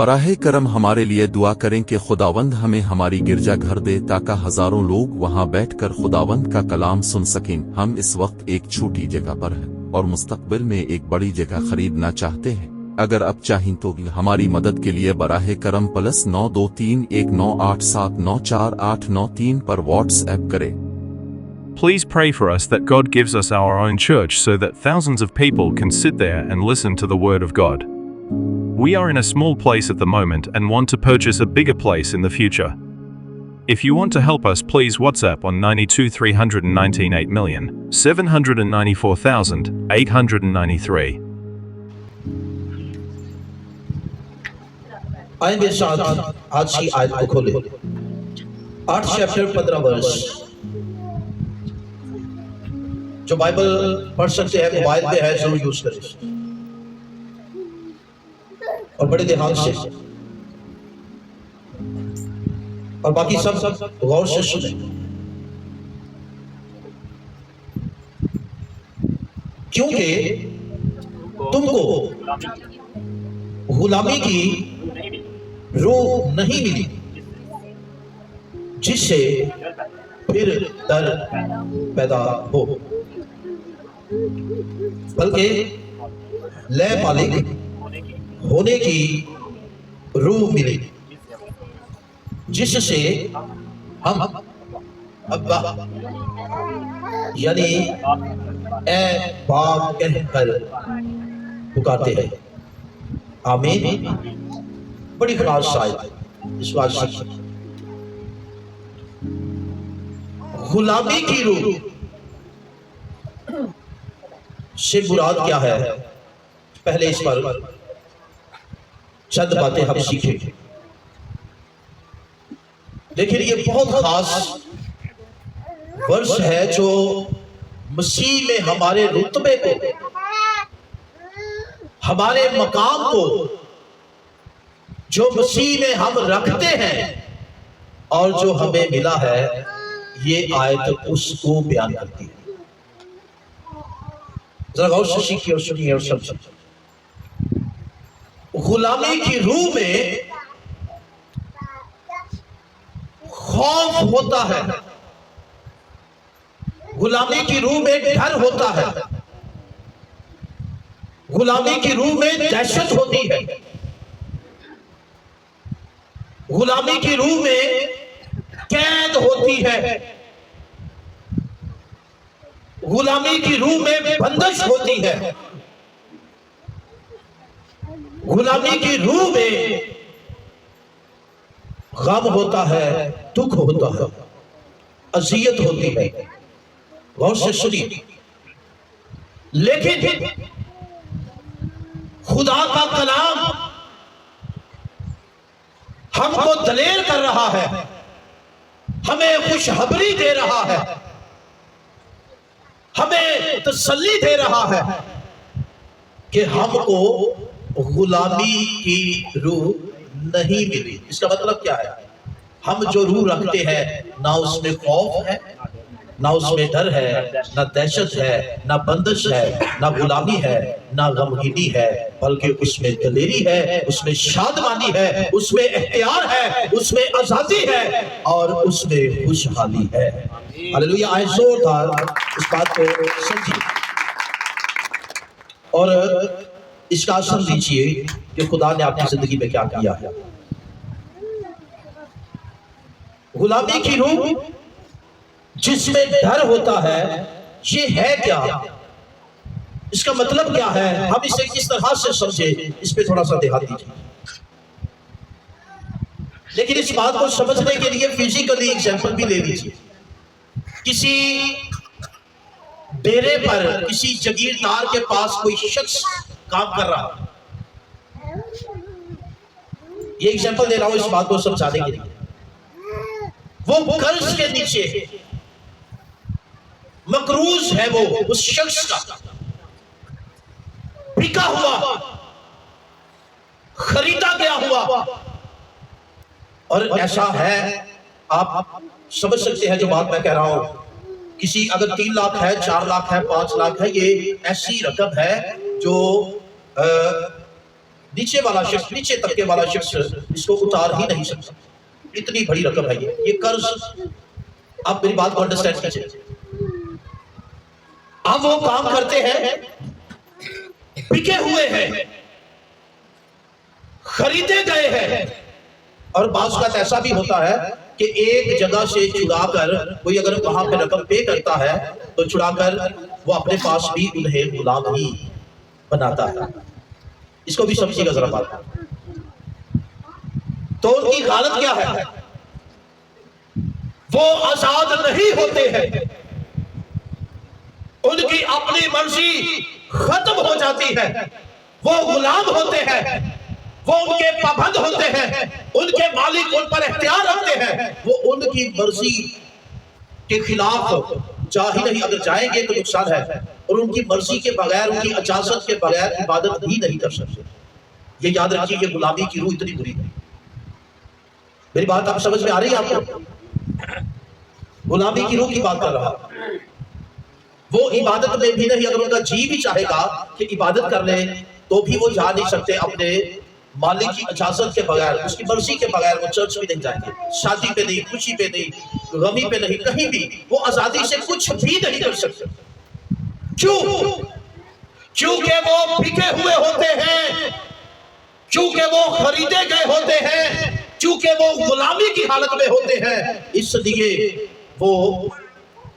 براہ کرم ہمارے لیے دعا کریں کہ خداوند ہمیں ہماری گرجا گھر دے تاکہ ہزاروں لوگ وہاں بیٹھ کر خداوند کا کلام سن سکیں۔ ہم اس وقت ایک چھوٹی جگہ پر ہیں اور مستقبل میں ایک بڑی جگہ خریدنا چاہتے ہیں۔ اگر اب چاہیں تو ہماری مدد کے لیے براہ کرم +923198794893 پر واٹس ایپ کریں۔ Please pray for us that God gives us our own church so that thousands of people can sit there and listen to the Word of God. We are in a small place at the moment and want to purchase a bigger place in the future. If you want to help us, please WhatsApp on 923198794893. آئیں میرے ساتھ آج کی آیت کو کھولیں۔ 8 chapter 15 ورس۔ جو Bible پڑھ سکتے ہیں موبائل پہ ہے ضرور یوز کریں اور بڑے دھیان سے اور باقی سب غور سے سنیں، کیونکہ تم کو غلامی کی روح نہیں ملی جس سے پھر ڈر پیدا ہو، بلکہ لے مالک ہونے کی روح ملی جس سے ہم ابا یعنی اے باپ کہہ کر پکارتے ہیں۔ آمین۔ بڑی خلاص آیت اس بات سے غلامی کی روح سے مراد کیا ہے؟ پہلے اس پر چند باتیں ہم سیکھیں گے، لیکن یہ بہت خاص ورس ہے جو مسیح میں ہمارے رتبے کو، ہمارے مقام کو جو مسیح میں ہم رکھتے ہیں اور جو ہمیں ملا ہے، یہ آیت اس کو بیان کرتی ہے۔ ذرا غور سے سیکھیے اور سنیے اور سمجھیں۔ غلامی کی روح میں خوف ہوتا ہے، غلامی کی روح میں ڈر ہوتا ہے، غلامی کی روح میں دہشت ہوتی ہے، غلامی کی روح میں قید ہوتی ہے، غلامی کی روح میں بندش ہوتی ہے، غلامی کی روح میں غم ہوتا ہے، دکھ ہوتا ہے، اذیت ہوتی ہے۔ غور سے سنیے، لیکن خدا کا کلام ہم کو دلیر کر رہا ہے، ہمیں خوشخبری دے رہا ہے، ہمیں تسلی دے رہا ہے کہ ہم کو غلامی کی روح نہیں ملی۔ اس کا مطلب کیا ہے؟ ہم جو روح رکھتے ہیں نہ اس میں خوف ہے، نہ اس میں ڈر ہے، نہ دہشت ہے، نہ بندش ہے، نہ غلامی ہے، نہ غمگینی ہے، بلکہ اس میں دلیری ہے، اس میں شادمانی ہے، اس میں اختیار ہے، اس میں آزادی ہے اور اس میں خوشحالی ہے۔ ہاللیلویہ۔ آئے زوردار اس بات کو سمجھیے اور اس کا اثر دیجئے کہ خدا نے آپ کی زندگی میں کیا کیا ہے۔ غلامی کی روح جس میں ڈر ہوتا ہے، یہ ہے کیا؟ اس کا مطلب کیا ہے؟ ہم اسے کس طرح سے سمجھے، اس پہ تھوڑا سا دھیان دیجیے۔ لیکن اس بات کو سمجھنے کے لیے فزیکلی ایگزامپل بھی لے لیجیے۔ کسی ڈیرے پر کسی جگیردار کے پاس کوئی شخص کام کر رہا ہے۔ یہ ایگزامپل دے رہا ہوں اس بات کو سمجھانے کے لیے۔ وہ قرض کے نیچے مقروض ہے، وہ اس شخص کا بکا ہوا، خریدا گیا ہوا، اور ایسا ہے، آپ سمجھ سکتے ہیں جو بات میں کہہ رہا ہوں۔ کسی اگر 3 لاکھ ہے، 4 لاکھ ہے، 5 لاکھ ہے، یہ ایسی رقم ہے جو नीचे वाला शख्स, नीचे तबके वाला शख्स इसको उतार ही नहीं सकता। इतनी बड़ी रकम है ये कर्ज। आप मेरी बात को अंडरस्टैंड कीजिए। अब वो काम करते हैं, बिके हुए हैं, खरीदे गए हैं, और बाज़ औक़ात ऐसा भी होता है कि एक जगह से चुराकर कोई अगर वहां पे रकम पे करता है तो चुराकर वो अपने पास भी उन्हें गुलाम ही बनाता है। इसको भी समझिएगा जरा बात। तो उनकी हालत क्या है? वो आजाद नहीं होते हैं, उनकी अपनी मर्जी खत्म हो जाती है, वो गुलाम होते हैं, वो उनके पाबंद होते हैं, उनके मालिक उन पर इख्तियार रखते हैं, वो उनकी मर्जी के खिलाफ जा ही नहीं, अगर जाएंगे तो नुकसान है, और उनकी मर्जी के बगैर, उनकी इजाजत के बगैर इबादत भी नहीं कर सकते। ये याद रखिए, ये गुलामी की रूह इतनी बुरी है। मेरी बात आप समझ में आ रही है आपको? गुलामी की रूह की बात कर रहा। वो इबादत में भी नहीं, अगर उनका जी भी चाहेगा कि इबादत कर ले तो भी वो जा नहीं सकते अपने मालिक की इजाजत के बगैर, उसकी मर्जी के बगैर वो चर्च भी नहीं जाएंगे, शादी पे नहीं, खुशी पे नहीं, गमी पे नहीं, कहीं भी वो आजादी से कुछ भी नहीं कर सकते। क्यों? क्योंकि वो बिके हुए होते हैं, क्योंकि वो खरीदे गए होते हैं, क्योंकि वो गुलामी की हालत में होते हैं, इसलिए वो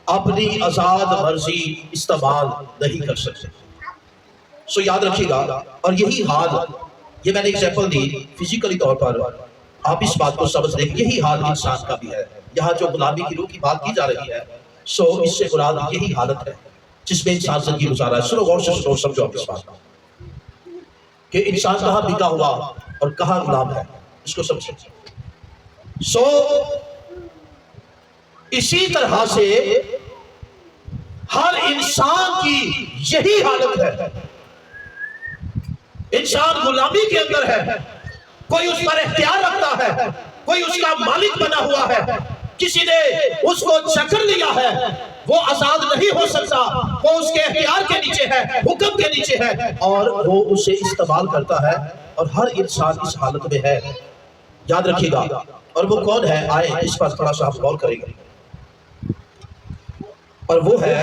अपनी आजाद मर्जी इस्तेमाल नहीं कर सकते। सो याद रखिएगा। और यही हाल, ये मैंने एग्जाम्पल दी फिजिकली तौर पर, आप इस बात को समझ लें, यही हाल इंसान का भी है। यहाँ जो गुलामी की रूह की बात की जा रही है, सो इससे मुराद यही हालत है जिसमें इंसान जिंदगी गुजारा है। सुनो, गौर से सुनो, समझो आप इस बात को कि इंसान कहाँ बिका हुआ और कहाँ गुलाम है, इसको समझिए। सो इसी तरह से हर इंसान की यही हालत है। इंसान गुलामी के अंदर है, कोई उस पर इख्तियार रखता है, कोई उसका मालिक बना हुआ है, किसी ने उसको चकर लिया है, वो आजाद नहीं हो सकता, वो उसके इख्तियार के नीचे है, हुक्म के नीचे है, और वो उसे इस्तेमाल करता है। और हर इंसान इस हालत में है, याद रखिएगा। और वो कौन है, आए इस पर थोड़ा सा आप गौर करेंगे। और वो है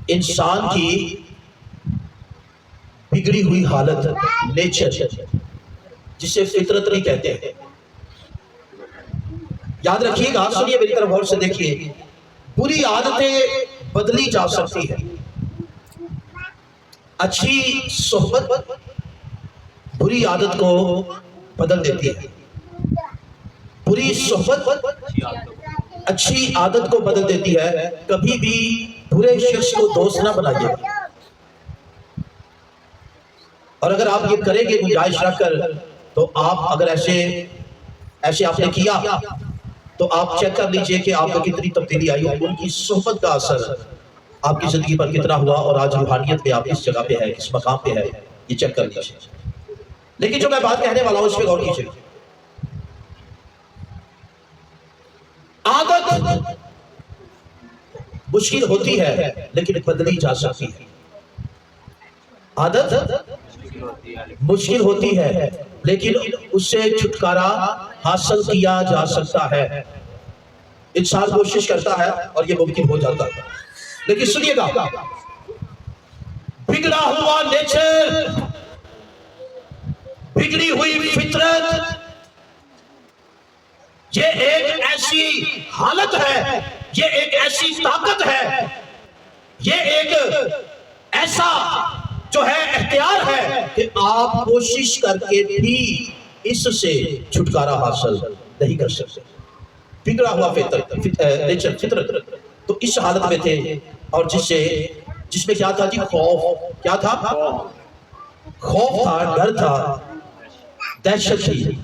इंसान की बिगड़ी हुई हालत, नेचर, जिसे फितरत नहीं कहते हैं। याद रखिएगा, सुनिए मेरी तरफ गौर से देखिए। बुरी आदतें बदली जा सकती है, अच्छी सोहबत बुरी आदत को बदल देती है, बुरी सोहबत अच्छी आदत को बदल देती है। कभी भी बुरे शख्स को दोस्त ना बनाइए, और अगर आप ये करेंगे गुंजाइश रखकर, तो आप अगर ऐसे आपने किया तो आप चेक कर लीजिए कि आप में कितनी तब्दीली आई, उनकी सोहबत का असर आपकी जिंदगी पर कितना हुआ, और आज रूहानियत पे आप किस जगह पे है, किस मकाम पे है, ये चेक कर लीजिए। लेकिन जो मैं बात कहने वाला हूं, इस पे गौर कीजिए। आदत मुश्किल होती है लेकिन बदली जा सकती है। आदत मुश्किल होती है लेकिन उससे छुटकारा हासिल किया जा सकता है। इंसान कोशिश करता है और ये मुमकिन हो जाता है। लेकिन सुनिएगा, बिगड़ा हुआ नेचर, बिगड़ी हुई फितरत, ये एक ऐसी हालत है, ये एक ऐसी ताकत है, ये एक ऐसा जो है इख्तियार है कि आप कोशिश करके भी इससे छुटकारा हासिल नहीं कर सकते। बिगड़ा हुआ नेचर, फितरत, तो इस हालत में थे, और जिसमें क्या था जी, खौफ। क्या था? खौफ था, डर था, दहशत थी।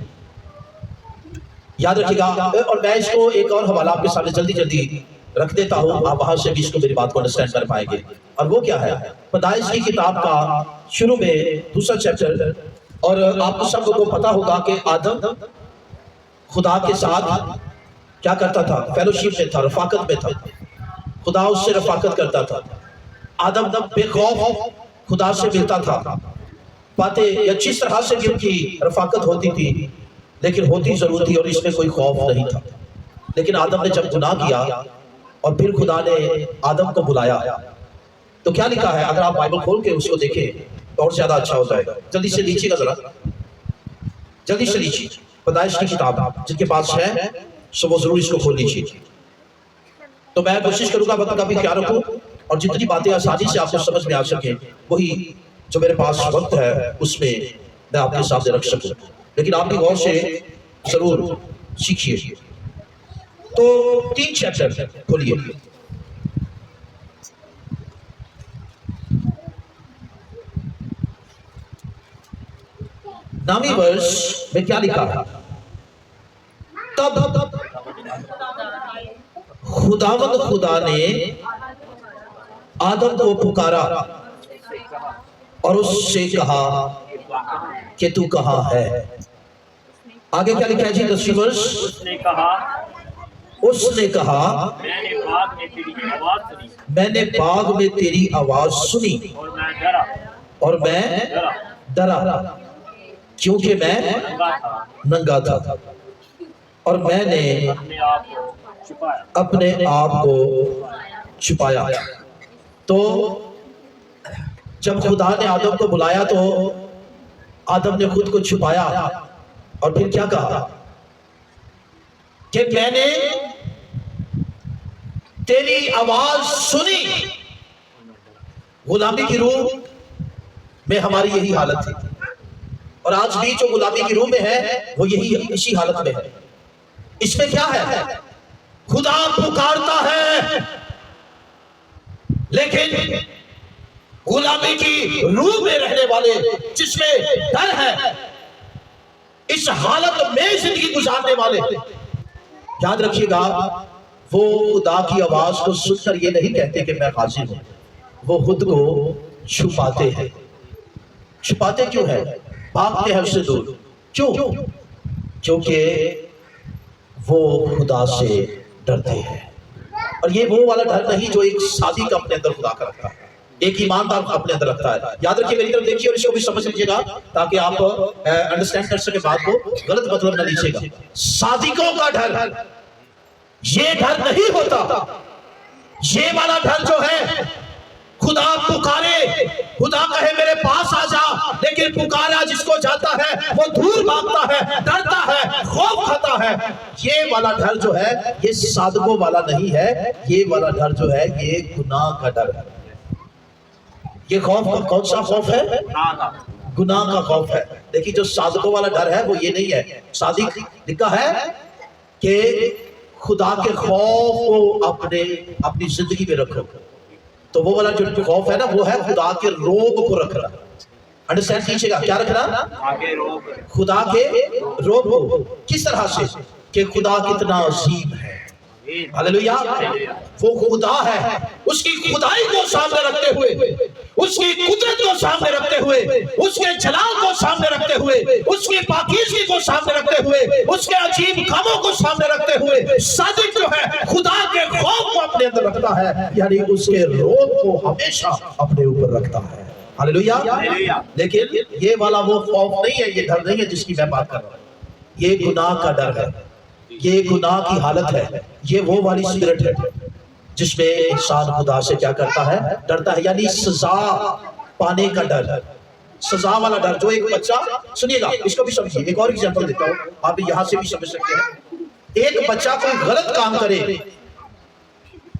याद रखिएगा। और मैं इसको एक और हवाला आपके सामने जल्दी जल्दी रख देता हूं, आप वहां से भी इसको मेरी बात को अंडरस्टैंड कर पाएंगे। और वो क्या है, पैदाइश की किताब का शुरू में दूसरा चैप्टर, और आपको सब लोगों को पता होगा कि आदम खुदा के साथ क्या करता था, फेलोशिप में था, रफाकत में था, खुदा उससे रफाकत करता था। आदम बेखौफ खुदा से मिलता था, बातें या जिस तरह से भी उनकी रफाकत होती थी, लेकिन होती जरूर थी और इसमें कोई खौफ नहीं था। लेकिन आदम ने जब गुनाह किया और फिर खुदा ने आदम को बुलाया, तो क्या लिखा है? अगर आप बाइबल खोल के उसको देखें तो और ज्यादा अच्छा हो जाएगा। जल्दी से लीजिएगा, जरा जल्दी से लीजिए पैदाइश की किताब, जिनके पास है सो वो जरूर इसको खोल लीजिए। तो मैं कोशिश करूंगा वक्त का भी ख्याल रखूं और जितनी बातें आसानी से आपको समझ में आ सके वही जो मेरे पास वक्त है उसमें मैं आपके सामने रख सकूं, लेकिन आप भी गौर से जरूर सीखिए। तो 3 चैप्टर खोलिए। नामी वर्ष में क्या लिखा है? तब खुदावंद खुदा ने आदम को पुकारा और उससे कहा कि तू कहाँ है। आगे क्या लिखा है जी? 10 वर्ष। उसने कहा मैंने बाग में तेरी आवाज सुनी और मैं डरा क्योंकि मैं नंगा था और मैंने अपने आप को छुपाया। तो जब खुदा ने आदम को बुलाया तो आदम ने खुद को छुपाया और फिर क्या कहा कि मैंने तेरी आवाज सुनी। गुलामी की रूह में हमारी यही हालत थी और आज भी जो गुलामी की रूह में है वो यही इसी हालत में है। इसमें क्या है? खुदा पुकारता है लेकिन गुलामी की रूह में रहने वाले जिसमें डर है, इस हालत में जिंदगी गुजारने वाले, याद रखिएगा वो खुदा की आवाज को सुनकर ये नहीं कहते कि मैं हाजिर हूं, वो खुद को छुपाते हैं। छुपाते क्यों है? भागते हैं उससे दूर। क्यों? क्योंकि वो खुदा से डरते हैं। और ये वो वाला डर नहीं जो एक सादी का अपने अंदर खुदा का रखता है, एक ईमानदार अपने अंदर रखता है। याद रखिए, मेरी तरफ देखिए और इसको भी समझ लीजिएगा ताकि आप अंडरस्टैंड कर सके बात को, गलत मतलब न लीजिएगा। सादिकों का डर ये डर नहीं होता। ये वाला डर जो है, खुदा पुकारे, खुदा कहे मेरे पास आ जा, लेकिन पुकारा जिसको जाता है वो दूर भागता है, डरता है, खौफ खाता है। ये वाला डर जो है ये साधकों वाला नहीं है। ये वाला डर जो है ये गुनाह का डर है। ये खौफ कौन सा खौफ है? गुनाह का खौफ है। देखिए जो साधकों वाला डर है वो ये नहीं है। सादिक लिखा है कि खुदा के खौफ को अपनी जिंदगी में रखो। तो वो वाला जो खौफ है ना, वो है खुदा के रोब को रखना। अंडरस्टैंड कीजिएगा, क्या रखना? खुदा के रोब को। किस तरह से? कि खुदा कितना अजीम है। हालेलुया। वो खुदा है, उसकी खुदाई को सामने रखते हुए, उसकी कुदरत को सामने रखते हुए, उसके जलाल को सामने रखते हुए, उसकी पाकीज़गी को सामने रखते हुए, उसके अजीब कामों को सामने रखते हुए सादिक जो है खुदा के खौफ को अपने अंदर रखता है, यानी उसके रोब को हमेशा अपने ऊपर रखता है। हालेलुया। लेकिन ये वाला वो खौफ नहीं है, ये डर नहीं है जिसकी मैं बात कर रहा हूं। ये गुनाह का डर है, ये गुनाह की हालत है। ये वो वाली स्पिरिट है जिसमें इंसान खुदा से क्या करता है? डरता है, यानी सजा पाने का डर, सजा वाला डर। जो एक बच्चा, सुनिएगा इसको भी समझिए, एक और एग्जांपल देता हूं, आप यहां से भी समझ सकते हैं। एक बच्चा कोई गलत काम करे,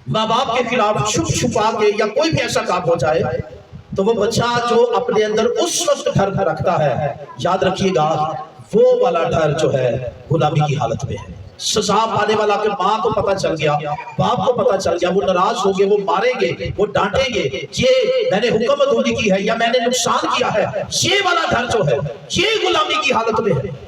माँ बाप के खिलाफ छुप छुपा के या कोई भी ऐसा काम हो जाए, तो वो बच्चा जो अपने अंदर उस वक्त डर रखता है, याद रखिएगा वो वाला डर जो है गुलामी की हालत में है। सजा पाने वाला के माँ को पता चल गया, बाप को पता चल गया, वो नाराज हो गए, वो मारेंगे, वो डांटेंगे, ये मैंने हुक्मतूनी की है या मैंने नुकसान किया है। ये वाला डर जो है ये गुलामी की हालत में है।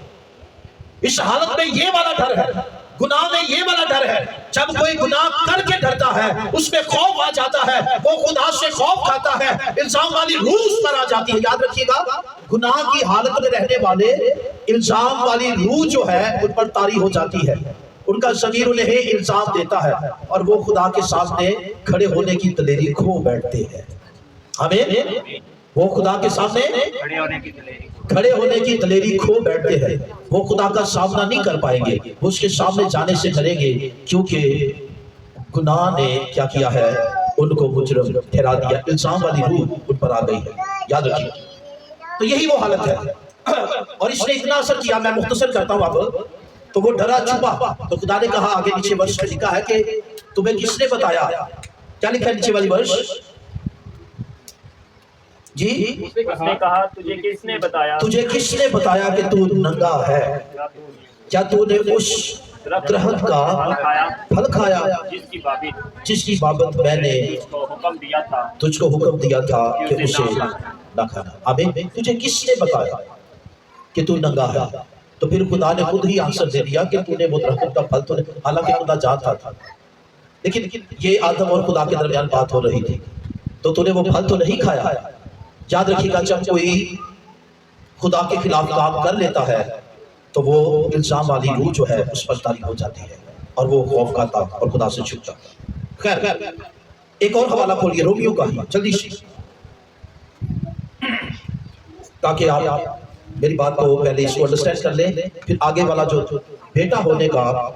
इस हालत में ये वाला डर है, गुनाह में ये वाला डर है। जब कोई गुनाह करके डरता है, उसमें खौफ आ जाता है, वो खुदा से खौफ खाता है, इल्जाम वाली रूह उस पर आ जाती है। याद रखिएगा, गुनाह की हालत में रहने वाले इल्जाम वाली रूह जो है उन पर तारी हो जाती है। उनका ज़मीर उन्हें इल्जाम देता है और वो खुदा के सामने खड़े होने की दलेरी खो बैठते हैं। आमीन। وہ خدا کے سامنے کھڑے ہونے کی دلیری کھو بیٹھتے ہیں. وہ خدا کا سامنا نہیں کر پائیں گے, وہ اس کے سامنے جانے سے ڈریں گے, کیونکہ گناہ نے کیا کیا ہے, ان کو مجرم ٹھہرا دیا. الزام والی روح ان پر آ گئی ہے, یاد رکھیے. تو یہی وہ حالت ہے, اور اس نے اتنا اثر کیا. میں مختصر کرتا ہوں اب. تو وہ ڈرا چھپا, تو خدا نے کہا, آگے نیچے ورس میں لکھا ہے کہ تمہیں کس نے بتایا. کیا لکھا ہے نیچے والی ورس جی؟ اس نے کہا, تجھے کس نے بتایا, تجھے کس نے بتایا کہ تو ننگا ہے؟ کیا تو نے اس درخت کا پھل کھایا جس کی بابت میں نے تجھ کو حکم دیا تھا کہ اسے نہ کھانا. آمین. تجھے کس نے بتایا کہ تو ننگا ہے؟ تو پھر خدا نے خود ہی آنسر دے دیا کہ تو نے وہ درخت کا پھل تو نہیں. حالانکہ خدا جانتا تھا, لیکن یہ آدم اور خدا کے درمیان بات ہو رہی تھی. تو نے وہ پھل تو نہیں کھایا. یاد رکھیے گا, جب کوئی خدا کے خلاف کام کر لیتا ہے تو وہ الزام والی روح جو ہے اس پر طاری ہو جاتی ہے, اور وہ خوف کھاتا اور خدا سے چھپتا. خیر, ایک اور حوالہ کھولیے, رومیو کا ہی, جلدی سے, تاکہ آپ میری بات کو پہلے اس کو انڈرسٹینڈ کر لیں. پھر آگے والا جو بیٹا ہونے کا,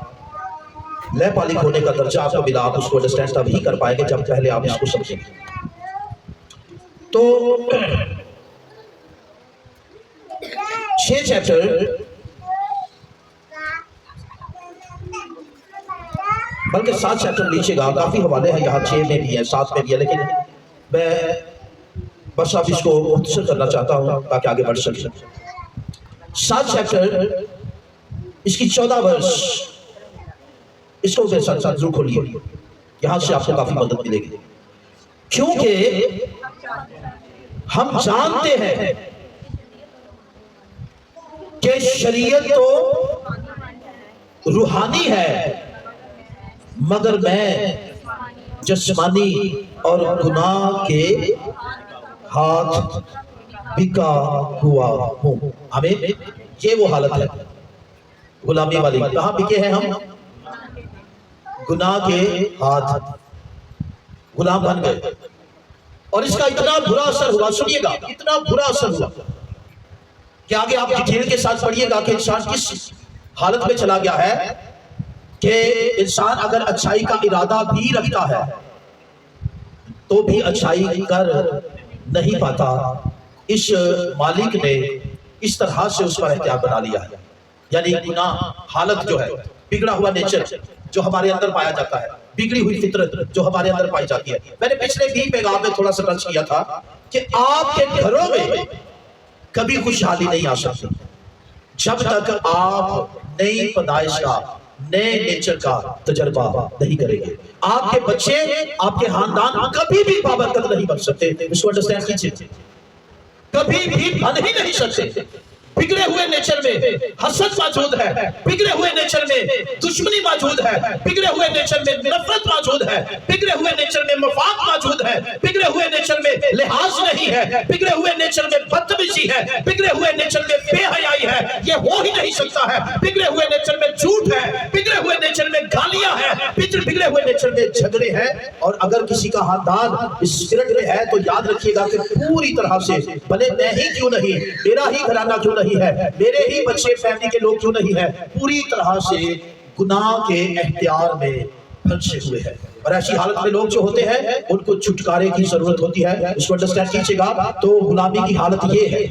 لے پالک ہونے کا درجہ آپ کو ملا, آپ اس کو انڈرسٹینڈ تبھی کر پائیں گے جب پہلے آپ اس کو سمجھیں. تو 6 چیپٹر بلکہ 7 چیپٹر لیجیے گا. کافی حوالے ہیں یہاں, 6 میں بھی ہے, 7 میں بھی ہے, لیکن میں بس اب اس کو مختصر کرنا چاہتا ہوں تاکہ آگے بڑھ سکے. 7 چیپٹر, اس کی 14 ورس, اس کو میرے ساتھ ضرور کھولیے, یہاں سے آپ کو کافی مدد ملے گی. کیونکہ ہم جانتے ہیں کہ شریعت تو روحانی ہے, مگر میں جسمانی اور گناہ کے ہاتھ بکا ہوا ہوں. ہمیں یہ وہ حالت ہے غلامی والی. کہاں بکے ہیں ہم؟ گناہ کے ہاتھ, غلام بن گئے. اور اس کا اتنا برا اثر ہوا, سنیے گا, اتنا برا اثر ہوا کہ آگے آپ ڈیٹیل کے ساتھ پڑھیے گا کہ انسان کس حالت میں چلا گیا ہے کہ انسان اگر اچھائی کا ارادہ بھی رکھتا ہے تو بھی اچھائی کر نہیں پاتا. اس مالک نے اس طرح سے اس پر اختیار بنا لیا ہے. یعنی گناہ حالت جو ہے, بگڑا ہوا نیچر جو ہمارے اندر پایا جاتا ہے, بگڑی ہوئی فطرت جو ہمارے اندر پائی جاتی ہے. میں نے پچھلے بھی پیغام میں تھوڑا سا ٹچ کیا تھا کہ آپ کے گھروں میں کبھی خوشحالی نہیں آ سکتی جب تک آپ نئی پیدائش کا, نئے نیچر کا تجربہ نہیں کریں گے. آپ کے بچے, آپ کے خاندان کبھی بھی بابرکت نہیں بن سکتے. اس کو انڈرسٹینڈ کیجیے, کبھی بھی بن ہی نہیں سکتے. بگڑے ہوئے نیچر میں حسد موجود ہے, بگڑے ہوئے نیچر میں دشمنی موجود ہے, بگڑے ہوئے نیچر میں نفرت موجود ہے, بگڑے ہوئے نیچر میں مفاد موجود ہے, بگڑے ہوئے نیچر میں لحاظ نہیں ہے, بگڑے ہوئے نیچر میں بدتمیزی ہے, بگڑے ہوئے نیچر میں بے حیائی ہے. یہ ہو ہی نہیں سکتا ہے. بگڑے ہوئے نیچر میں جھوٹ ہے, بگڑے ہوئے نیچر میں گالیاں ہیں, بگڑے ہوئے نیچر میں جھگڑے ہیں. اور اگر کسی کا خاندان اس اسپرٹ میں ہے تو یاد رکھیے گا کہ پوری طرح سے, بھلے میں ہی کیوں نہیں, میرا ہی گھرانہ کیوں نہیں ہے, میرے ہی بچے فیملی کے لوگ کیوں نہیں ہے, پوری طرح سے گناہ کے اختیار میں پھنسے ہوئے ہیں. اور ایسی حالت میں لوگ جو ہوتے ہیں ان کو چھٹکارے کی ضرورت ہوتی ہے. اس کو انڈرسٹینڈ کیجیے گا. تو غلامی کی حالت یہ ہے,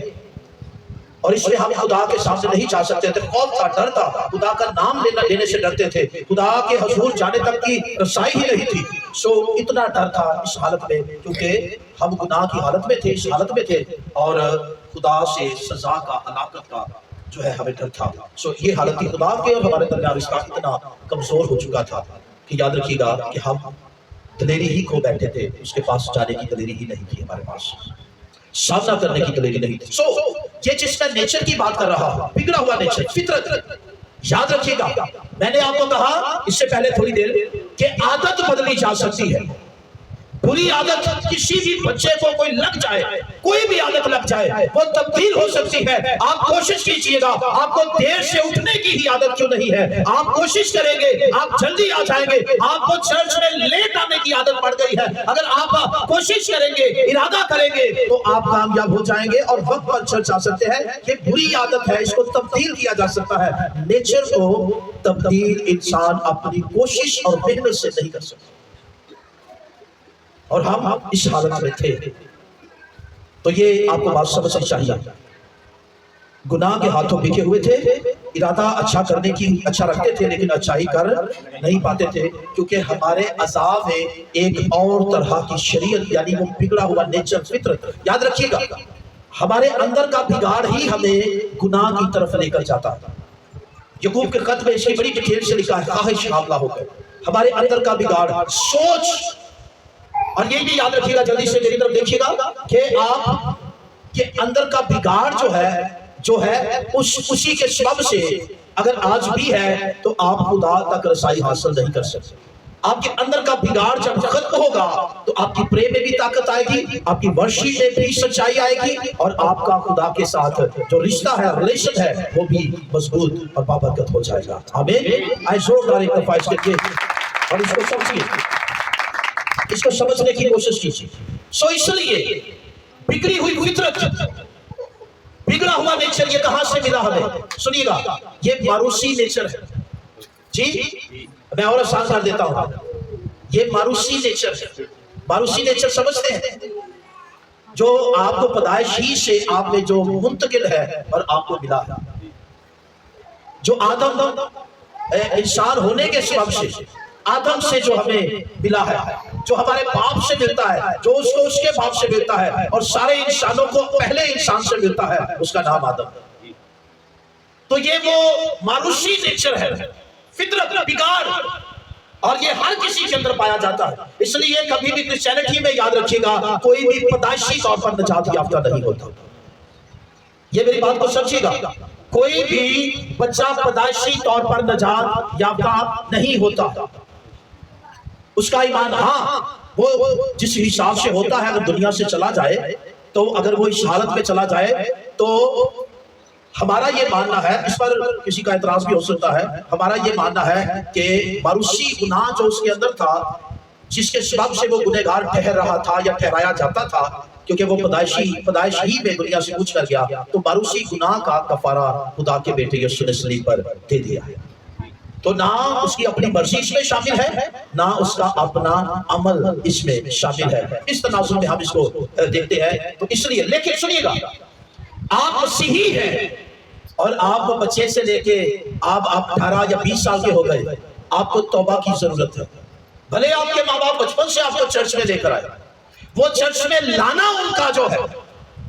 اور اس میں ہم خدا کے سامنے نہیں جا سکتے تھے. خوف تھا, ڈر تھا, خدا کا نام لینے سے ڈرتے تھے, خدا کے حضور جانے تک کی رسائی ہی نہیں تھی. سو اتنا ڈر تھا اس حالت میں, کیونکہ ہم گناہ کی حالت میں تھے, اس حالت میں تھے, اور خدا سے سزا کا, ہلاکت کا جو ہے ہمیں ڈر تھا. سو یہ حالت تھی خدا کے اور ہمارے درمیان اس کا اتنا کمزور ہو چکا تھا کہ یاد رکھیے گا کہ ہم دلیری ہی کھو بیٹھے تھے. اس کے پاس جانے کی دلیری ہی نہیں تھی, ہمارے پاس سامنا کرنے کی دلیری نہیں تھی. سو یہ جس میں نیچر کی بات کر رہا ہوں, بگڑا ہوا نیچر, فطرت, یاد رکھیے گا میں نے آپ کو کہا اس سے پہلے تھوڑی دیر کہ عادت بدلی جا سکتی ہے. बुरी आदत किसी भी बच्चे को कोई लग जाए, कोई भी आदत लग जाए, वो तब्दील हो सकती है। आप कोशिश कीजिएगा, आपको देर से उठने की ही आदत क्यों नहीं है, आप कोशिश करेंगे, आप जल्दी आ जाएंगे। आपको चर्च में लेट आने की आदत पड़ गई है, अगर आप कोशिश करेंगे, इरादा करेंगे, तो आप कामयाब हो जाएंगे और वक्त पर चर्च आ सकते हैं। ये बुरी आदत है, इसको तब्दील किया जा सकता है। नेचर को तब्दील इंसान अपनी कोशिश और मेहनत से नहीं कर सकता, और हम इस हालत में थे। तो ये आपको बात समझनी चाहिए। गुनाह के हाथों बिके हुए थे, इरादा अच्छा करने की अच्छा रखते थे, लेकिन अच्छाई कर नहीं पाते थे, क्योंकि हमारे अज़ाब में एक और तरह की शरीयत, यानी वो बिगड़ा हुआ नेचर, फितरत। याद रखिएगा, हमारे अंदर का बिगाड़ ही हमें गुनाह की तरफ लेकर जाता है। याकूब के खत में इसकी बड़ी डिटेल से लिखा है, ख्वाहिश हमला होकर हमारे अंदर का बिगाड़, सोच। और ये भी याद रखिएगा, जल्दी से मेरी तरफ देखिएगा, कि आप के अंदर का बिगाड़ जो है उसी के सबब से अगर आज भी है, तो आप खुदा तक रसाई हासिल नहीं कर सकते। आपके अंदर का बिगाड़ जब खत्म होगा, तो आपकी प्रेम में भी ताकत आएगी, आपकी वर्शिप में भी सच्चाई आएगी, और आपका खुदा के साथ जो रिश्ता है, रिलेशन है, वो भी मजबूत और बाबरकत हो जाएगा। आमीन। आइए जोरदार एक दफा इसके लिए और इसको समझिए, इसको समझने की कोशिश कीजिए। सो इसलिए बिगड़ी हुई फितरत, बिगड़ा हुआ नेचर, ये कहां से मिला हमें? सुनिएगा, ये मारूसी नेचर है जी। मैं और आसान कर देता हूं, ये मारूसी नेचर है। मारूसी नेचर समझते हैं, जो आपको पैदाइश ही से आप में जो मुंतकिल है और आपको मिला है, जो आदम इंसान होने के सबब से, आदम से जो हमें मिला है, जो हमारे बाप से मिलता है, जो उसको उसके बाप से मिलता है, और सारे इंसानों को पहले इंसान से मिलता है, उसका नाम आदम। तो ये वो मारूसी नेचर है, फितरत, बिगाड़, और ये हर किसी के अंदर पाया जाता है। इसलिए कभी भी क्रिश्चियनिटी में याद रखिएगा, कोई भी पैदाइशी तौर पर निजात याफ्ता नहीं होता। ये मेरी बात को समझिएगा, कोई भी बच्चा पैदाइशी तौर पर निजात याफ्ता नहीं होता। उसका ईमान, हाँ, वो जिस हिसाब से होता है, अगर दुनिया से चला जाए, तो अगर वो इस हालत में चला जाए, तो हमारा ये मानना है, इस पर किसी का एतराज भी हो सकता है, हमारा ये मानना है कि मारूसी गुनाह जो उसके अंदर था, जिसके सबब से वो गुनहगार ठहर रहा था या ठहराया जाता था, क्योंकि वो पैदाइश ही में दुनिया से कूच कर गया, तो मारूसी गुनाह का कफारा खुदा के बेटे यीशु ने सलीब पर दे दिया है। तो ना उसकी अपनी मर्जी इसमें शामिल है, ना उसका अपना अमल इसमें शामिल है। इस तनाजुर में हम इसको देखते हैं। तो इसलिए, लेकिन सुनिएगा, आप मसीही हैं, और आप बच्चे से लेके आप 18 या 20 साल के हो गए, आपको तौबा की जरूरत है। भले आपके माँ बाप बचपन से आपको चर्च में लेकर आए, वो चर्च में लाना उनका जो है,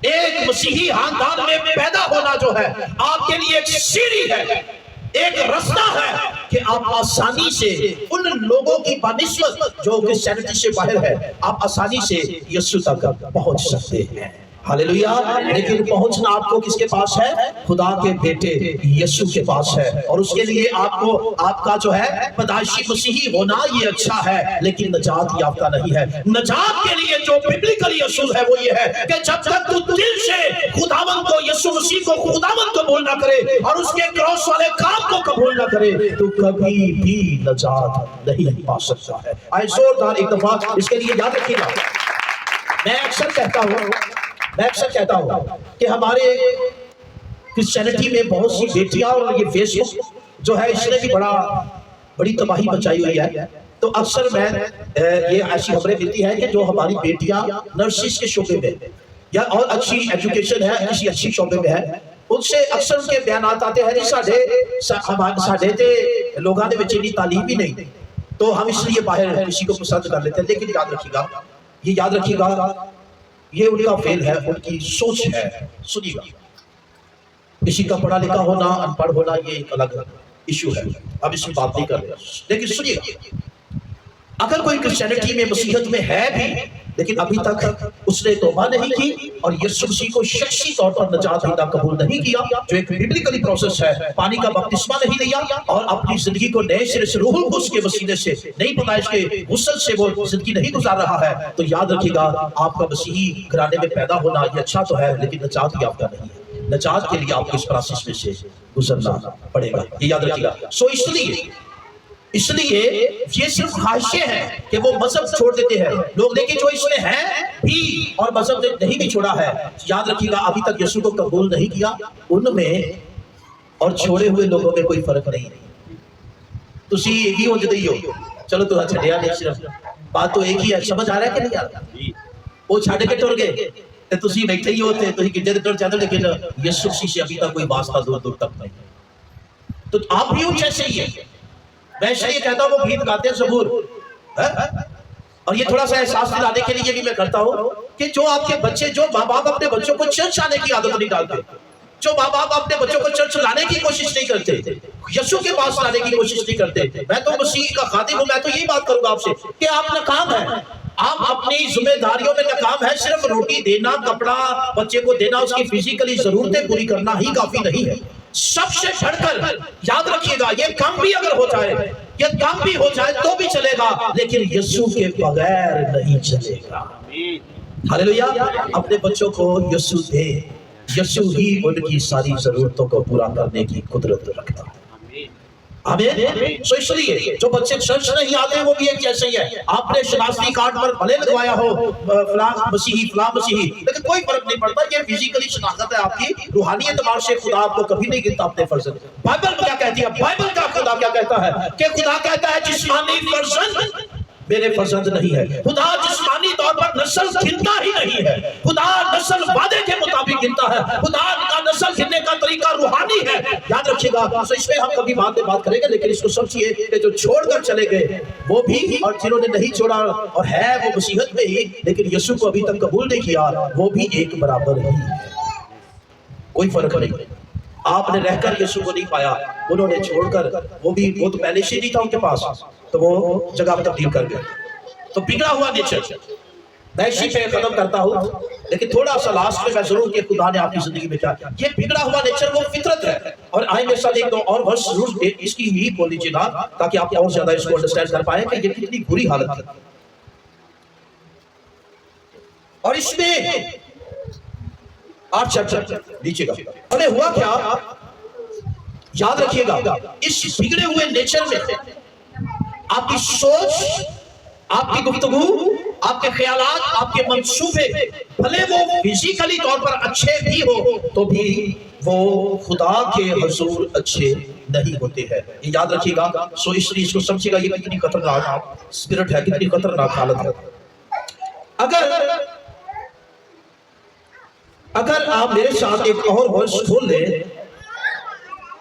एक मसीही खानदान में पैदा होना जो है, आपके लिए एक सीढ़ी है, एक रास्ता है कि आप आसानी से उन लोगों की बनिस्बत जो क्रिश्चियनिटी से बाहर है, आप आसानी से यीशु तक पहुंच सकते हैं। हालेलुया। लेकिन पहुंचना आपको किसके पास है? खुदा के बेटे यीशु के पास है। और उसके लिए आपको आपका जो है पैदाइशी मसीही होना ये अच्छा है, लेकिन नजात याफ्ता नहीं है। नजात के लिए जो बिब्लिकली असूल है वो ये है कि जब तक तू दिल से खुदावंद को, यीशु मसीह को खुदावंद कबूल ना करे और उसके क्रॉस वाले काम को कबूल ना करे, तो कभी भी नजात नहीं पा सकता है। आए जोरदार एक दफा इसके लिए याद रखिएगा। मैं अक्सर कहता हूँ कि हमारे क्रिश्चियनिटी में बहुत सी बेटियां, और ये फेसबुक जो है इसने भी बड़ी तबाही मचाई हुई है। तो अक्सर मैं ये ऐसी खबरें मिलती है कि जो हमारी बेटियां नर्सिस के शोबे में या और अच्छी एजुकेशन है, किसी अच्छी शोबे में है, उनसे अक्सर उनके बयान आते हैं जी साढ़े ते लोगों ने इन्नी तालीम ही नहीं, तो हम इसलिए बाहर किसी को पसंद कर लेते हैं। लेकिन याद रखिएगा, ये उनका फेल है, उनकी सोच है। सुनिएगा, किसी का पढ़ा लिखा होना, अनपढ़ होना, ये एक अलग इशू है, अब इसकी बात नहीं कर रहे। लेकिन सुनिएगा, अगर कोई क्रिश्चियनिटी में मसीहत में है भी लेकिन अभी तक उसने तौबा नहीं की और यीशु मसीह को शख्सी तौर पर निजात देना कबूल नहीं किया, जो एक बिब्लिकली प्रोसेस है, पानी का बपतिस्मा नहीं लिया और अपनी जिंदगी को नए सिरे से रूहुल कुद्स के वसीले से नई पैदाइश के गुस्ल से वो जिंदगी नहीं गुजार रहा है, तो याद रखिएगा आपका मसीही घराने में पैदा होना ये अच्छा तो है लेकिन निजात याफ्ता नहीं है। निजात के लिए आपको इस प्रोसेस में से गुजरना पड़ेगा, ये याद रखिएगा। सो इसलिए ये सिर्फ ख्वाहिशें हैं कि वो मजहब छोड़ देते हैं लोग, लेकिन जो इसमें है भी और मजहब नहीं भी छोड़ा है, याद रखिएगा अभी तक यीशु को कबूल नहीं किया, उनमें और छोड़े हुए लोगों में कोई फर्क नहीं है। तुसी एक ही हो जदई हो, चलो तो छड़िया नहीं, सिर्फ बात तो एक ही है। समझ आ रहा है कि नहीं आ रहा? वो छड़ के टुर गए ते तुसी बैठे ही होते, तुसी कितने दिन टुर जाते, लेकिन यीशु मसीह से अभी तक कोई वास्ता दूर दूर तक नहीं। तो आप भी उनसे ही है। वैसे ये कहता हूँ वो गीत गाते हैं ज़बूर, और ये थोड़ा सा एहसास दिलाने के लिए भी मैं करता हूँ कि जो आपके बच्चे, जो माँ बाप अपने बच्चों को चर्च आने की आदत नहीं डालते, जो माँ बाप अपने बच्चों को चर्च लाने की कोशिश नहीं करते, यीशु के पास लाने की कोशिश नहीं करते, मैं तो मसीह का खादिम हूँ, मैं तो यही बात करूंगा आपसे कि आप नाकाम है, आप अपनी जिम्मेदारियों में नाकाम है। सिर्फ रोटी देना, कपड़ा बच्चे को देना, उसकी फिजिकली जरूरतें पूरी करना ही काफी नहीं है। सबसे बढ़कर याद रखिएगा, ये काम भी अगर हो जाए, ये काम भी हो जाए तो भी चलेगा, लेकिन यीशु के बगैर नहीं चलेगा। हालेलुया। अपने बच्चों को यीशु दे, यीशु ही उनकी सारी जरूरतों को पूरा करने की कुदरत रखता है। आमीन। सो इसलिए जो बच्चे चर्च नहीं आते वो भी एक जैसे ही है। आपने शनाख्ती कार्ड पर भले लगवाया हो फलां मसीही, लेकिन कोई फर्क नहीं पड़ता, ये फिजिकली शनाख्त है आपकी, रूहानी एतबार से खुदा आपको कभी नहीं गिनता अपने फर्जंद। बाइबल क्या कहती है? बाइबल का खुदा क्या कहता है कि खुदा कहता है जिस्मानी फर्जंद मेरे फर्जंद नहीं है। खुदा जिस्मानी तौर पर नस्ल गिनता ही नहीं है, खुदा नस्ल वादे के मुताबिक गिनता है। खुदा का नस्ल गिनने का तरीका रूहानी है, याद रखिएगा। तो इसमें हम कभी बाद में बात करेंगे, लेकिन इसको समझिए कि जो छोड़कर चले गए वो भी, और जिन्होंने नहीं छोड़ा और है वो मसीहत में ही लेकिन यीशु को अभी तक कबूल नहीं किया, वो भी एक बराबर ही है, कोई फर्क नहीं। आपने रहकर यीशु को नहीं पाया, उन्होंने छोड़कर, वो तो पहले से नहीं था उनके पास, तो वो जगह तब्दील कर गए। तो बिगड़ा हुआ नेचर मैं इसी पे खत्म करता हूँ, लेकिन थोड़ा सा लास्ट में मैं जरूर कि खुदा ने आपकी जिंदगी में क्या, ये बिगड़ा हुआ नेचर वो फितरत है। और आए मेरे साथ एक दो और वर्ष जरूर इसकी ही बोल लीजिएगा ताकि आप और ज्यादा इसको अंडरस्टैंड कर पाए कि ये कितनी बुरी हालत है। और इसमें 8 चैप्टर लीजिएगा। अरे हुआ क्या, याद रखिएगा, इस बिगड़े हुए नेचर में आपकी सोच, आपकी गुफ्तगू, आपके ख्यालात, आपके मंसूबे भले वो फिजिकली तौर पर अच्छे भी हो तो भी वो खुदा के हुजूर अच्छे नहीं होते हैं, ये याद रखिएगा। सो इसलिए इसको समझिएगा, ये कितनी खतरनाक स्पिरिट है, कितनी खतरनाक हालत है। अगर आप मेरे साथ एक और वर्ष खोल लें,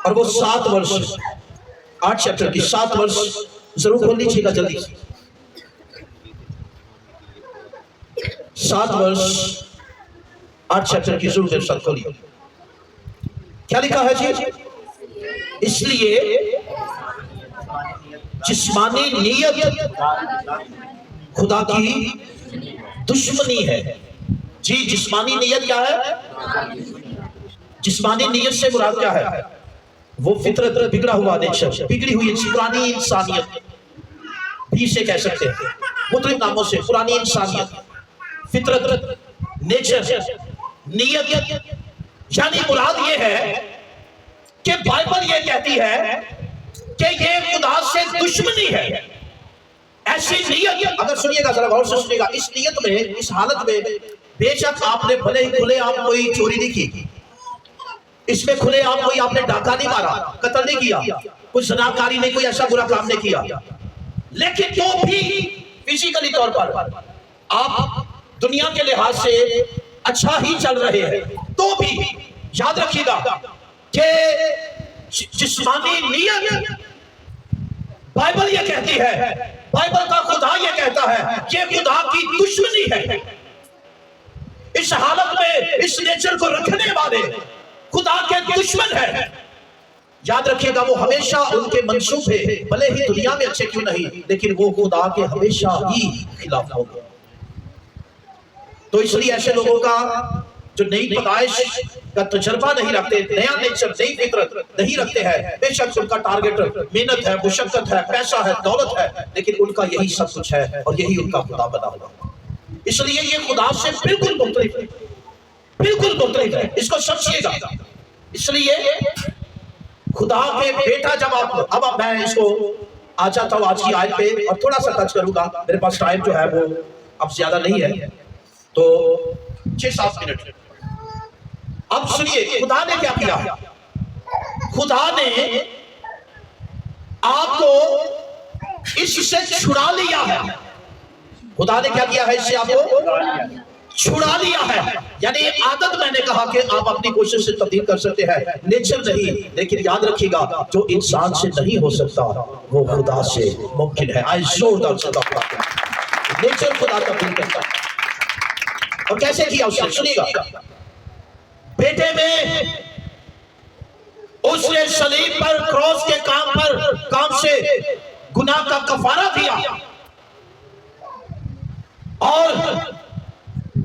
और वो 7 वर्ष 8 चैप्टर की 7 वर्ष जरूर खोल लीजिएगा जल्दी से। 7 वर्ष 8 चैप्टर की जरूर मेरे साथ खोलिए। क्या लिखा है जी? इसलिए जिस्मानी नियत खुदा की दुश्मनी है। जी, जिस्मानी नियत क्या है? जिस्मानी नियत से मुराद क्या है? वो फितरत, बिगड़ा हुआ नेचर, बिगड़ी हुई पुरानी इंसानियत भी इसे कह सकते हैं, मुख्तलिफ नामों से। पुरानी इंसानियत, फितरत, नेचर, नियत, यानी मुराद ये है कि बाइबल ये कहती है कि ये खुदा से दुश्मनी है। ऐसी नियत, अगर सुनिएगा जरा गौर से सुनिएगा, इस नियत में, इस हालत में बेशक आपने भले ही खुले आप कोई चोरी नहीं की, इसमें खुले आप कोई आपने डाका नहीं मारा, कत्ल नहीं किया, कोई जनाकारी नहीं, कोई ऐसा बुरा काम नहीं किया, लेकिन तो भी फिजिकली तौर पर आप दुनिया के लिहाज से अच्छा ही चल रहे हैं, तो भी याद रखिएगा कि जिस्मानी नियत बाइबल ये कहती है, बाइबल का खुदा ये कहता है कि खुदा की दुश्मनी है। इस हालत में इस नेचर को रखने वाले खुदा के दुश्मन है। याद रखिएगा वो हमेशा उनके मंसूबे भले ही दुनिया में अच्छे क्यों नहीं, लेकिन वो खुदा के हमेशा ही खिलाफ होंगे। तो इसलिए ऐसे लोगों का जो नई पैदाइश का तजर्बा नहीं रखते, नया नेचर, नई फितरत नहीं रखते हैं, बेशक उनका टारगेट मेहनत है, मुशक्कत है, पैसा है, दौलत है, लेकिन उनका यही सब कुछ है और यही उनका खुदा बना हुआ। इसलिए ये खुदा से बिल्कुल मुख्तलिफ है, बिल्कुल मुख्तलिफ है, इसको समझिएगा। इसलिए खुदा के बेटा जब आप, अब मैं इसको आ जाता हूँ आज की आयत पे और थोड़ा सा टच करूंगा, मेरे पास टाइम जो है वो अब ज्यादा नहीं है, तो 6-7 मिनट। अब सुनिए खुदा ने क्या किया। खुदा ने आपको इससे छुड़ा लिया है। खुदा ने क्या किया है, इससे आपको छुड़ा लिया है। यानी आदत मैंने कहा कि आप अपनी कोशिश से तब्दील कर सकते हैं, नेचर नहीं, लेकिन याद रखिएगा जो इंसान से नहीं हो सकता वो खुदा से मुमकिन है। आई जोरदार से नेचर खुदा तब्दील करता है। और कैसे किया उसने, सुनिएगा। बेटे में उसने सलीब पर क्रॉस के काम से गुनाह का कफारा दिया और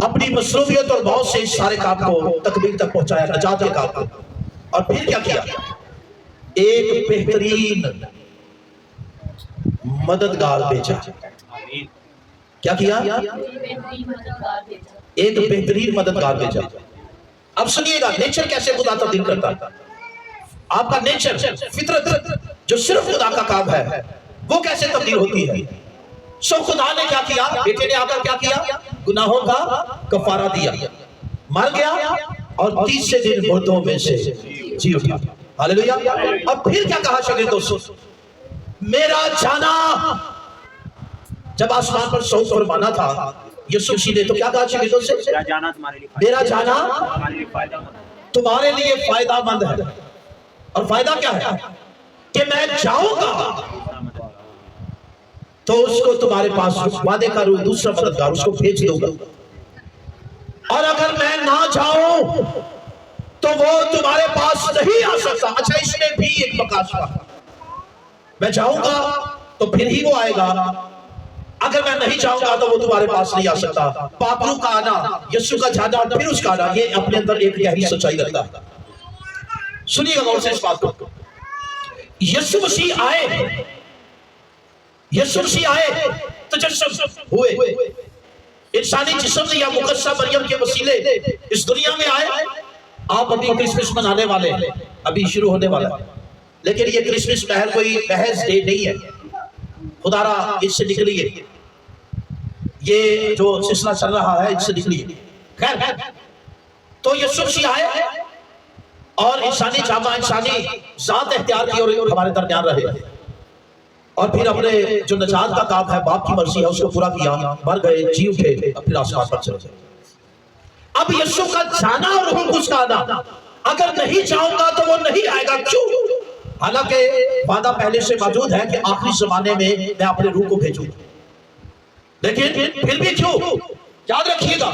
अपनी मसरूफियत और बहुत से इस सारे काम को तकमील तक पहुंचाया, नजात के काम को। और फिर क्या किया, एक बेहतरीन मददगार भेजा। क्या किया, एक बेहतरीन मददगार भेजा। अब सुनिएगा नेचर कैसे खुदा तब्दील करता है। आपका नेचर, फितरत जो सिर्फ खुदा का काम है, वो कैसे तब्दील होती है। सो खुदा ने क्या किया, बेटे ने आकर क्या किया, गुनाहों का कफारा दिया, मर गया और 30 दिन मुर्दों में से जी उठा। हालेलुया। और फिर क्या कहा शागिर्दों से, मेरा जाना, जब आसमान पर सौंप फरमाना था यीशु मसीह ने, तो क्या कहा शागिर्दों से, मेरा जाना तुम्हारे लिए फायदामंद है। और फायदा क्या है कि मैं जाऊंगा तो उसको तुम्हारे पास वादे का दूसरा मददगार उसको भेज दूंगा, और अगर मैं ना जाऊं तो वो तुम्हारे पास नहीं आ सकता। अच्छा, इसमें भी एक बकासा, मैं जाऊंगा तो फिर ही वो आएगा, अगर मैं नहीं जाऊंगा तो वो तुम्हारे पास नहीं आ सकता। पापरू का आना, यीशु का जाना और फिर उसका आना, ये अपने अंदर एक गहरी सच्चाई रखता है। सुनिएगा गौर से इस बात को। यीशु मसीह आए, यीशु मसीह आए तो तजस्सुस हुए, इंसानी जिस्म लिया, मुकद्दसा मरियम के वसीले इस दुनिया में आए। आप अभी क्रिसमस मनाने वाले हैं, अभी शुरू होने वाला है, लेकिन ये क्रिसमस महज डे नहीं है, खुदारा इससे निकलिए, ये जो सिलसिला चल रहा है इससे निकलिए। खैर, तो यीशु मसीह आए और इंसानी जामा, इंसानी जात इख्तियार की और हमारे दरमियान रहे, और फिर अपने जो नजात का काम है, बाप की मर्जी है, उसको पूरा किया, मर गए, जी उठे, फिर आसमान पर चले गए। अब यीशु का जाना और रूह कुछ का आना, अगर नहीं जाऊंगा तो वो नहीं आएगा। क्यों? हालांकि वादा पहले से मौजूद है कि आखिरी जमाने में मैं अपने रूह को भेजूंगा, लेकिन फिर भी क्यों, याद रखिएगा,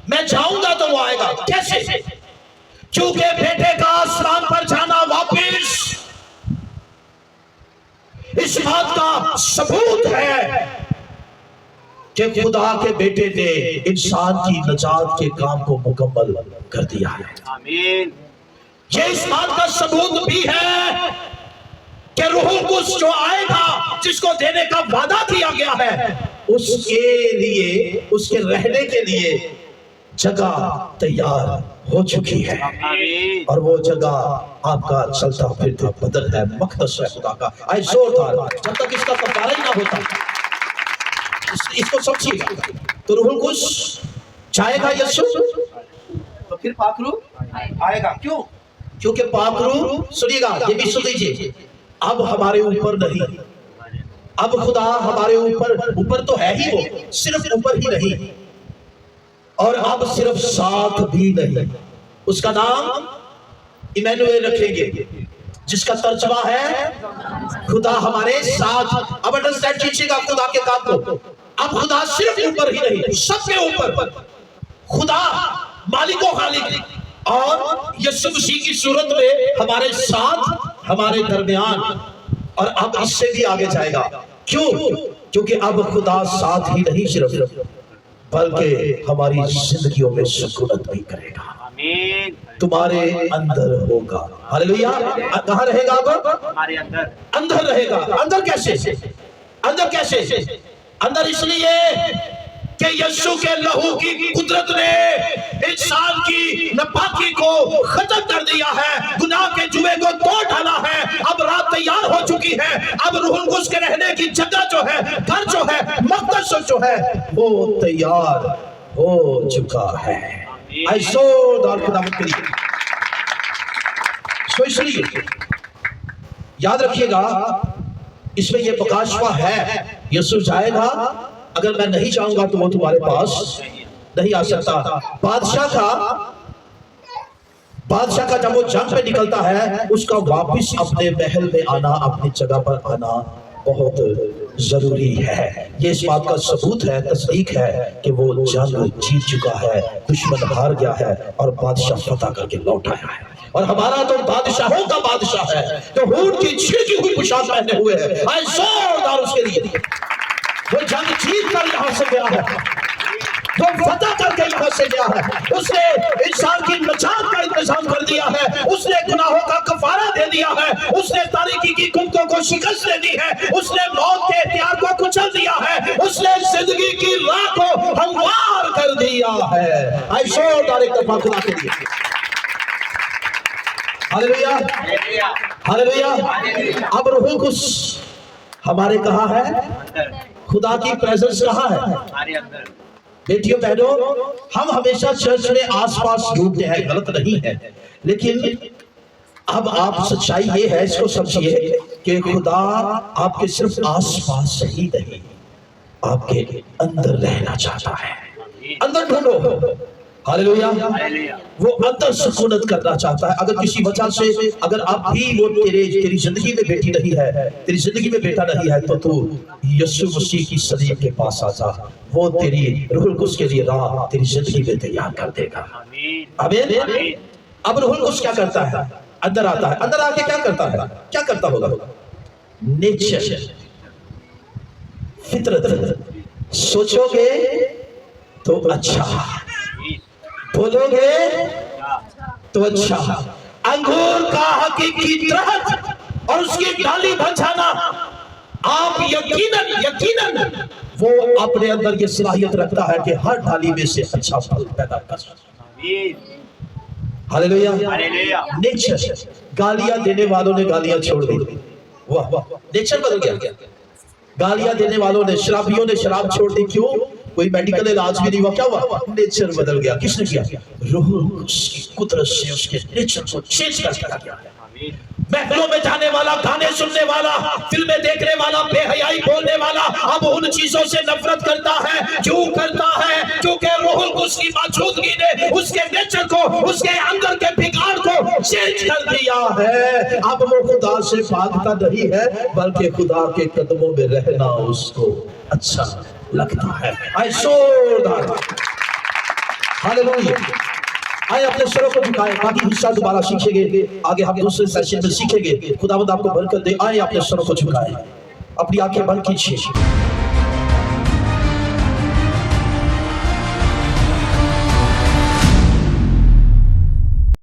मैं जाऊंगा तो वो आएगा। कैसे? क्योंकि बेटे का आसमान पर जाना वापिस इस बात का सबूत है कि खुदा के बेटे ने इंसान की नजात के काम को मुकम्मल कर दिया है। आमीन। ये इस बात का सबूत भी है कि रूह कुद्स जो आएगा, जिसको देने का वादा किया गया है, उसके लिए, उसके रहने के लिए जगह तैयार हो चुकी है। और वो जगह आपका चलता फिरता बदल है, मक़दस है खुदा का। आए जोरदार, जब तक इसका कफारा ही ना होता, इसको समझिएगा। तो रूहुल कुद्स जाएगा यीशु, तो फिर पाक रूह आएगा। क्यों? क्योंकि पाक रूह, सुनिएगा, ये भी सुन लीजिए, अब हमारे ऊपर नहीं, अब खुदा हमारे ऊपर तो है ही, वो सिर्फ ऊपर ही नहीं, और अब सिर्फ साथ भी नहीं, उसका नाम इमैनुएल रखेंगे, जिसका तर्जुमा है खुदा हमारे साथ। अब अंडरस्टैंड कीजिएगा खुदा के काम को। अब खुदा सिर्फ ऊपर ही नहीं, सबके ऊपर खुदा मालिक व खालिक और यीशु मसीह की सूरत में हमारे साथ हमारे दरमियान, और अब इससे भी आगे जाएगा। क्यों? क्योंकि अब खुदा साथ ही नहीं सिर्फ, बल्कि हमारी जिंदगियों में सुकूनत भी करेगा। तुम्हारे अंदर होगा। हालेलुया। कहाँ रहेगा? अब हमारे अंदर। अंदर रहेगा। अंदर कैसे? अंदर कैसे? अंदर इसलिए कि यीशु के लहू की कुदरत ने इंसान की नापाकी को खत्म कर दिया है, गुनाह के जुए को तोड़ डाला है। अब रात तैयार हो चुकी है। अब रूहुल कुद्स के रहने की जगह जो है, घर जो है, मक़दस जो है, वो तैयार हो चुका है। ऐसो दार खुदावंद के लिए। सो इसलिए याद रखिएगा, इसमें ये प्रकाशवा है। यीशु जाएगा, अगर मैं नहीं जाऊंगा तो वो तुम्हारे पास नहीं आ सकता। बादशाह का जब वो जंग पे निकलता है, उसका वापस अपने महल में आना, अपनी जगह पर आना बहुत जरूरी है। ये इस बात का सबूत है, तस्दीक है कि वो जंग जीत चुका है, दुश्मन हार गया है और बादशाह फतह करके लौट आया है। और हमारा तो बादशाहों का बादशाह है, तो ऊंट की छिड़की हुई पोशाक पहने हुए है। जोरदार उसके लिए वो जंग जीत कर यहाँ से गया है, वो फतह करके यहाँ से गया है। उसने इंसान की नजात का इंतजाम कर दिया है, उसने गुनाहों का कफारा दे दिया है, उसने तारीकी की कुंतों को शिकस्त दे दी है, उसने मौत के हथियार को कुचल दिया है, उसने जिंदगी की राह को हमवार कर दिया है। ऐसो डायरेक्ट दफा खुदा के लिए। Hallelujah, hallelujah. अब रूहुल कुद्स हमारे कहाँ है? खुदा की प्रेजेंस कहाँ है? हमारे अंदर। बेटियों बहनों, हम हमेशा चर्च में आसपास ढूंढते हैं, गलत नहीं है, लेकिन अब आप सच्चाई ये है, इसको समझिए कि खुदा आपके सिर्फ आसपास ही नहीं, आपके अंदर रहना चाहता है। अंदर ढूंढो। हालेलुया। वो अंदर सुकूनत करना चाहता है। अगर किसी वजह से, अगर आप भी वो तेरी जिंदगी में बेटी नहीं है, तेरी जिंदगी में बेटा नहीं है, तो तू यीशु मसीह की सलीब के पास आ जा। वो तेरी रूहुल कुद्स के लिए राह तेरी जिंदगी में तैयार कर देगा। आमीन। अब रूहुल कुद्स क्या करता है? अंदर आता है। अंदर आके क्या करता है? क्या करता होगा? नेचर, फितरत। सोचोगे तो अच्छा, बोलोगे तो अच्छा। अंगूर का हकीकी दरख्त और उसकी डाली बन जाना, आप यकीनन वो अपने अंदर ये सलाहियत रखता है कि हर डाली में से अच्छा फल पैदा कर सकता। हालेलुया। नेचर। गालियां देने वालों ने गालियां छोड़ दी, वाह वाह, नेचर बदल गया। गालियां देने वालों ने, शराबियों ने शराब छोड़ दी। क्यों? कोई मेडिकल इलाज भी नहीं हुआ, क्या हुआ? नेचर बदल गया। किसने किया? रूहुल कुद्स की कुदरत से उसके नेचर को चेंज कर दिया। महफिलों में जाने वाला, गाने सुनने वाला, फिल्में देखने वाला, बेहयाई बोलने वाला, अब उन चीजों से नफरत करता है। क्यों करता है? क्योंकि रूहुल कुद्स की मौजूदगी ने उसके नेचर को, उसके अंदर के बिगाड़ को चेंज कर दिया है। अब वो खुदा से भागता नहीं है, बल्कि खुदा के कदमों में रहना उसको अच्छा लगता है। हालेलुया। आए अपने सरों को झुकाएं, बाकी हिस्सा दोबारा सीखेंगे, आगे हम दूसरे सेशन में सीखेंगे। खुदावंद आपको बरकत दे। आए अपने सरों को झुकाएं, अपनी आंखें बंद कीजिए।